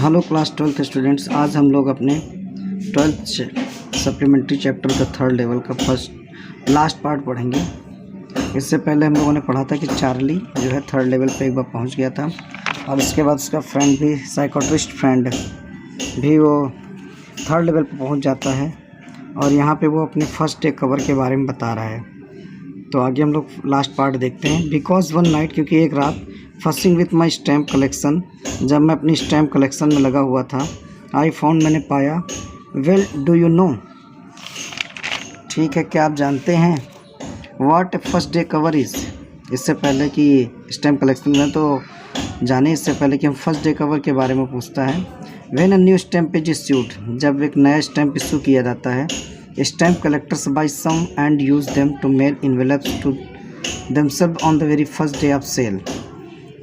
Hello class 12th students, आज हम लोग अपने 12th सप्लीमेंट्री चैप्टर का थर्ड लेवल का फर्स्ट लास्ट पार्ट पढ़ेंगे। इससे पहले हम लोगों ने पढ़ा था कि चार्ली जो है थर्ड लेवल पे एक बार पहुंच गया था और उसके बाद उसका फ्रेंड भी, साइकोट्रिस्ट फ्रेंड भी, वो थर्ड लेवल पे पहुंच जाता है और यहाँ पे वो अपने फर्स्ट डे कवर के बारे में बता रहा है। तो आगे हम लोग लास्ट पार्ट देखते हैं। बिकॉज वन नाइट, क्योंकि एक रात, fussing with my stamp collection, जब मैं अपनी स्टैम्प कलेक्शन में लगा हुआ था, आई फाउंड, मैंने पाया, वेल डू यू नो, ठीक है क्या आप जानते हैं, what first day cover is. इससे पहले कि स्टैम्प कलेक्शन में तो जाने, इससे पहले कि हम फर्स्ट डे कवर के बारे में पूछता है। When a new stamp is issued, जब एक नया स्टैम्प इशू किया जाता है, stamp collectors buy some and use them to mail envelopes to themselves on the very first day of sale.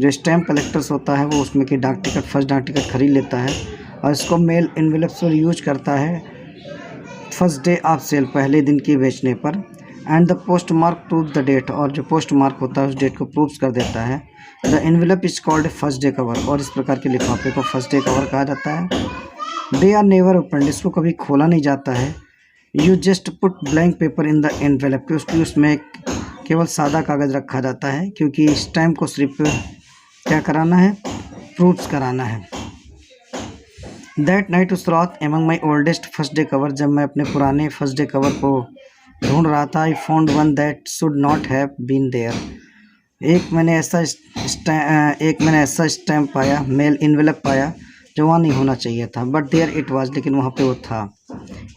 जो स्टैम्प कलेक्टर्स होता है वो उसमें की डाक टिकट, फर्स्ट डाक टिकट खरीद लेता है और इसको मेल इन्वेलप्स पर यूज करता है फर्स्ट डे ऑफ सेल, पहले दिन की बेचने पर। And the postmark prove the date, और जो पोस्ट मार्क होता है उस डेट को प्रूव कर देता है। The envelope is called first day cover, और इस प्रकार के लिफाफे को फर्स्ट डे कवर कहा जाता है। दे आर नेवर ओपनड, इसको कभी खोला नहीं जाता है। You just put blank paper in the envelope, उसमें केवल सादा कागज़ रखा जाता है, क्योंकि स्टैम्प को सिर्फ क्या कराना है, प्रूफ्स कराना है। दैट नाइट, उस रात, एमंग माई ओल्डेस्ट फर्स्ट डे कवर, जब मैं अपने पुराने फर्स्ट डे कवर को ढूंढ रहा था, I found one that should not have been there. एक मैंने ऐसा स्टैम्प पाया, मेल इन्वेलप पाया, जो वहाँ नहीं होना चाहिए था। बट देयर इट वाज, लेकिन वहाँ पे वो था।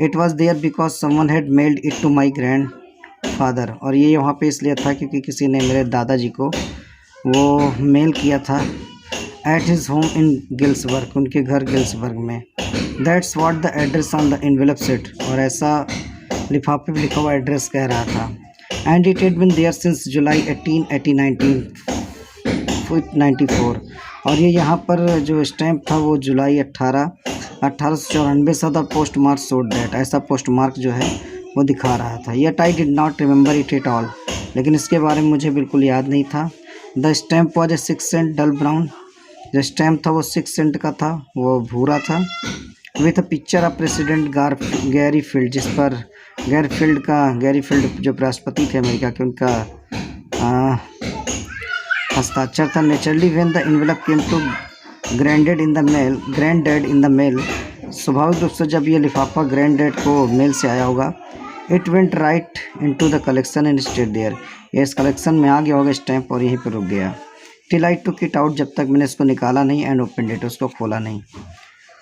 It was there because someone had mailed it to my grandfather, और ये वहाँ पे इसलिए था क्योंकि किसी ने मेरे दादाजी को वो मेल किया था एट हिज होम इन गिल्सबर्ग, उनके घर गिल्सबर्ग में। That's what the address on the envelope set, और ऐसा लिफाफे पे लिखा हुआ एड्रेस कह रहा था। And it had been there since July 1994, और ये यहाँ पर जो स्टैम्प था वो जुलाई 1894 से था। पोस्ट मार्क शोड दैट, ऐसा पोस्ट मार्क जो है वो दिखा रहा था। Yet I did not remember it at all, लेकिन इसके बारे में मुझे बिल्कुल याद नहीं था। The stamp was a 6 cent dull brown, जो स्टैम्प था वो 6 सेंट का था, वो भूरा था। With a picture of president Garfield, जिस पर गैरी फील्ड जो राष्ट्रपति थे अमेरिका के, उनका हस्ताक्षर था। Naturally when the envelope came to granddad in the mail, स्वाभाविक रूप से जब ये लिफाफा ग्रैंडडैड को मेल से आया होगा, it went right into the collection and stayed there, ये इस कलेक्शन में आ गया होगा स्टैम्प और यहीं पर रुक गया। Till I took it out, जब तक मैंने इसको निकाला नहीं, एंड ओपन इट, उसको खोला नहीं।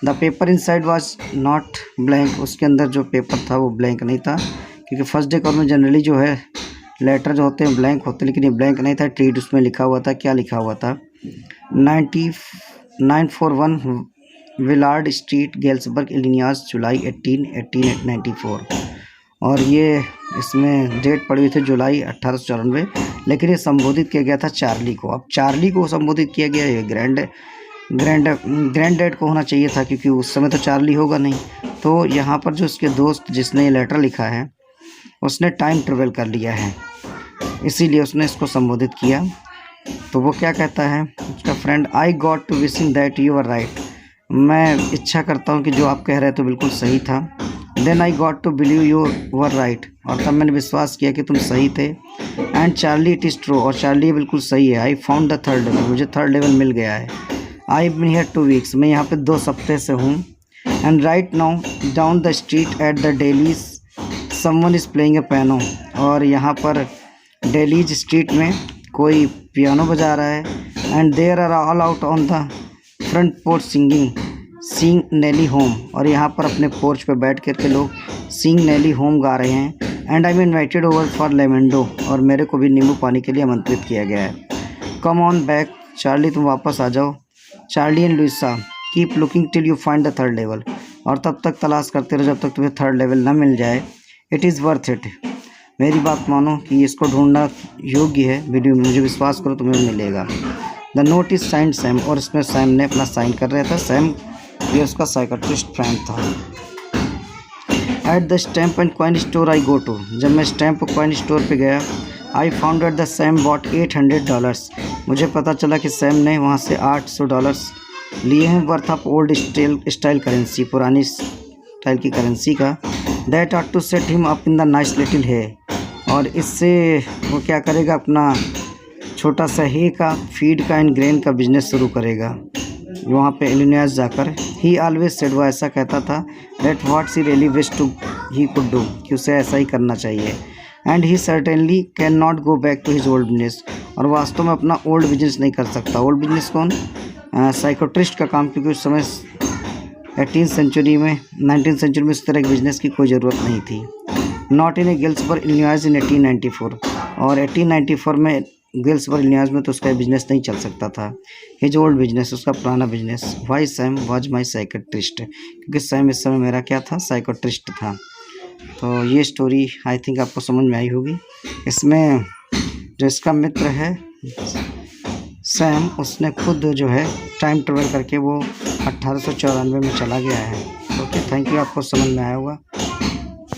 The paper inside was not blank, उसके अंदर जो पेपर था वो ब्लैंक नहीं था, क्योंकि फर्स्ट डे कवर में जनरली जो है लेटर जो होते हैं ब्लैंक होते हैं, लेकिन ये ब्लैंक नहीं था। ट्रीट उसमें लिखा हुआ था, क्या लिखा हुआ था, 941 विलार्ड स्ट्रीट, गेल्सबर्ग, इलिनॉइस, जुलाई 1894, और ये इसमें डेट पड़ी हुई थी जुलाई 1894, लेकिन ये संबोधित किया गया था चार्ली को। अब चार्ली को संबोधित किया गया है, ग्रैंड डैड को होना चाहिए था, क्योंकि उस समय तो चार्ली होगा नहीं। तो यहाँ पर जो उसके दोस्त जिसने ये लेटर लिखा है उसने टाइम ट्रेवल कर लिया है, इसीलिए उसने इसको संबोधित किया। तो वो क्या कहता है उसका friend, I got to wishing that you are right, मैं इच्छा करता हूँ कि जो आप कह रहे थे बिल्कुल सही था। Then I got to believe you were right, और तब मैंने विश्वास किया कि तुम सही थे। And Charlie it is true, और चार्ली बिल्कुल सही है। I found the third level, मुझे थर्ड लेवल मिल गया है। आई बीन हियर 2 वीक्स, मैं यहाँ पे 2 हफ्ते से हूँ। And right now down the street at the dailies someone is playing a piano, और यहाँ पर डेलीज स्ट्रीट में कोई पियानो बजा रहा है। And there are all out on the front porch sing Nellie home, और यहाँ पर अपने पोर्च पे बैठ कर के लोग सिंग नेली होम गा रहे हैं। And I am invited over for lemonade, और मेरे को भी नींबू पानी के लिए आमंत्रित किया गया है। कम ऑन बैक चार्ली, तुम वापस आ जाओ। Charlie and Luisa keep looking till you find the third level, और तब तक तलाश करते रहो जब तक तुम्हें थर्ड लेवल ना मिल जाए। इट इज़ वर्थ इट, मेरी बात मानो कि इसको ढूंढना योग्य है, वीडियो में मुझे विश्वास करो तुम्हें मिलेगा। The note is signed Sam, और इसमें सैम ने अपना साइन कर रहा था। सैम ये उसका साइकोट्रिस्ट फ्रेंड था। At the stamp and coin store I go to, जब मैं स्टैम्प और कॉइन स्टोर पे गया, I found that the Sam bought $800, मुझे पता चला कि सैम ने वहाँ से $800 लिए हैं birth of old style currency, पुरानी स्टाइल की करेंसी का। That are to set him up in the nice little है, और इससे वो क्या करेगा, अपना छोटा सा हे का फीड का एंड ग्रेन का बिजनेस शुरू करेगा वहाँ पे इलिनॉइस जाकर। ही ऑलवेज सेड, वो ऐसा कहता था, that what's he really wish to he could do, कि उसे ऐसा ही करना चाहिए। And he certainly can not go back to his old business, और वास्तव में अपना ओल्ड बिजनेस नहीं कर सकता। ओल्ड बिजनेस कौन? साइकोट्रिस्ट का काम, क्योंकि उस समय 19th सेंचुरी में इस तरह के बिजनेस की कोई ज़रूरत नहीं थी। नॉट इन ए गिल्सबर्ग इलिनॉइस इन 1894, और 1894 में गिल्सबर्ग इलिनॉइस में तो उसका बिजनेस नहीं चल सकता था। हिज ओल्ड बिजनेस, उसका पुराना business. Why Sam was my psychiatrist, क्योंकि सैम इस समय मेरा क्या था, साइकोट्रिस्ट था। तो ये स्टोरी आई थिंक आपको समझ में आई होगी। इसमें जो इसका मित्र है सैम, उसने खुद जो है टाइम ट्रेवल करके वो 1894 में चला गया है। ओके, थैंक यू, आपको समझ में आया होगा।